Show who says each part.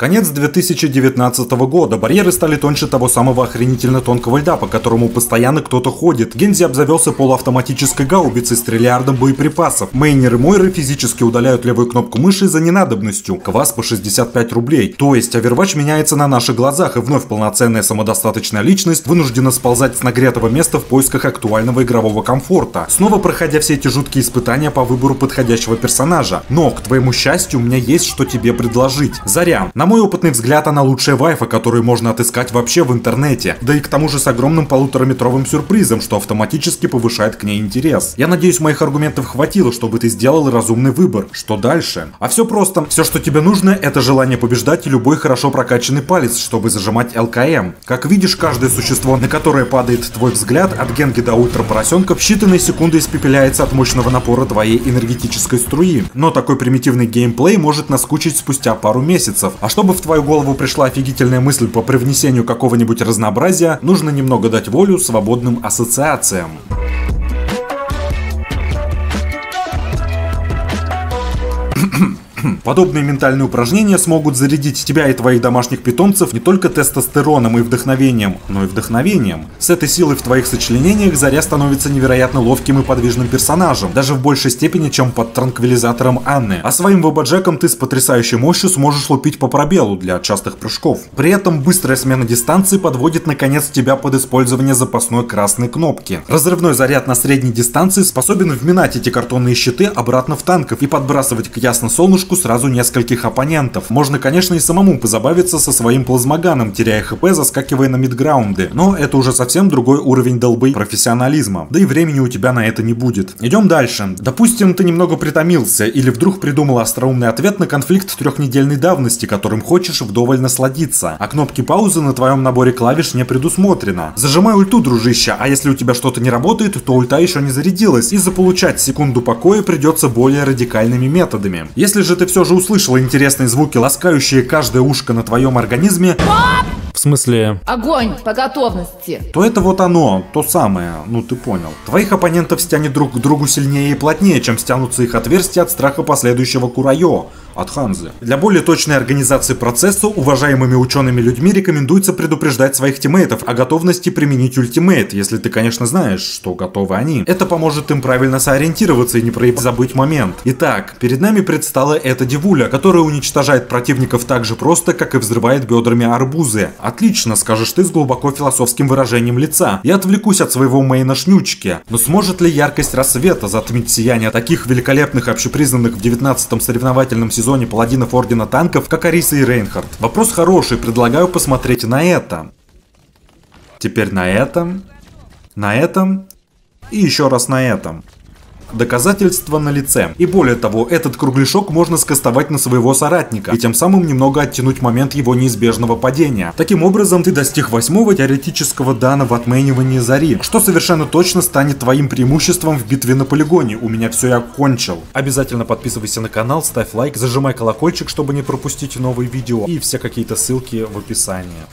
Speaker 1: Конец 2019 года. Барьеры стали тоньше того самого охренительно тонкого льда, по которому постоянно кто-то ходит. Гензи обзавелся полуавтоматической гаубицей с триллиардом боеприпасов. Мейнеры Мойры физически удаляют левую кнопку мыши за ненадобностью. Квас по 65 рублей. То есть Overwatch меняется на наших глазах, и вновь полноценная самодостаточная личность вынуждена сползать с нагретого места в поисках актуального игрового комфорта. Снова проходя все эти жуткие испытания по выбору подходящего персонажа. Но, к твоему счастью, у меня есть что тебе предложить. Заря. На мой опытный взгляд, она лучшая вайфа, которую можно отыскать вообще в интернете. Да и к тому же с огромным 1,5-метровым сюрпризом, что автоматически повышает к ней интерес. Я надеюсь, моих аргументов хватило, чтобы ты сделал разумный выбор. Что дальше? А все просто. Все, что тебе нужно, это желание побеждать и любой хорошо прокачанный палец, чтобы зажимать ЛКМ. Как видишь, каждое существо, на которое падает твой взгляд, от Генги до ультрапоросенка, в считанные секунды испепеляется от мощного напора твоей энергетической струи. Но такой примитивный геймплей может наскучить спустя пару месяцев. А чтобы в твою голову пришла офигительная мысль по привнесению какого-нибудь разнообразия, нужно немного дать волю свободным ассоциациям. Подобные ментальные упражнения смогут зарядить тебя и твоих домашних питомцев не только тестостероном и вдохновением, но и вдохновением. С этой силой в твоих сочленениях Заря становится невероятно ловким и подвижным персонажем, даже в большей степени, чем под транквилизатором Анны. А своим вобаджеком ты с потрясающей мощью сможешь лупить по пробелу для частых прыжков. При этом быстрая смена дистанции подводит наконец тебя под использование запасной красной кнопки. Разрывной заряд на средней дистанции способен вминать эти картонные щиты обратно в танков и подбрасывать к ясно солнышку сразу нескольких оппонентов. Можно, конечно, и самому позабавиться со своим плазмоганом, теряя хп, заскакивая на мидграунды. Но это уже совсем другой уровень долбы профессионализма. Да и времени у тебя на это не будет. Идем дальше. Допустим, ты немного притомился или вдруг придумал остроумный ответ на конфликт трехнедельной давности, которым хочешь вдоволь насладиться. А кнопки паузы на твоем наборе клавиш не предусмотрено. Зажимай ульту, дружище, а если у тебя что-то не работает, то ульта еще не зарядилась, и заполучать секунду покоя придется более радикальными методами. Если же ты все же услышала интересные звуки, ласкающие каждое ушко на твоем организме, в смысле...
Speaker 2: Огонь по готовности.
Speaker 1: То это вот оно, то самое, ну ты понял. Твоих оппонентов стянет друг к другу сильнее и плотнее, чем стянутся их отверстия от страха последующего курайо от Ханзы. Для более точной организации процесса уважаемыми учеными людьми рекомендуется предупреждать своих тиммейтов о готовности применить ультимейт, если ты, конечно, знаешь, что готовы они. Это поможет им правильно сориентироваться и не забыть момент. Итак, перед нами предстала эта девуля, которая уничтожает противников так же просто, как и взрывает бедрами арбузы. Отлично, скажешь ты с глубоко философским выражением лица. Я отвлекусь от своего мейна шнючки. Но сможет ли яркость рассвета затмить сияние таких великолепных общепризнанных в 19-м соревновательном сезоне паладинов Ордена Танков, как Ариса и Рейнхард? Вопрос хороший, предлагаю посмотреть на это. Теперь на этом и еще раз на этом. Доказательства налице. И более того, этот кругляшок можно скастовать на своего соратника и тем самым немного оттянуть момент его неизбежного падения. Таким образом, ты достиг 8-го теоретического дана в отменивании Зари, что совершенно точно станет твоим преимуществом в битве на полигоне. У меня все, я кончил. Обязательно подписывайся на канал, ставь лайк, зажимай колокольчик, чтобы не пропустить новые видео, и все какие-то ссылки в описании.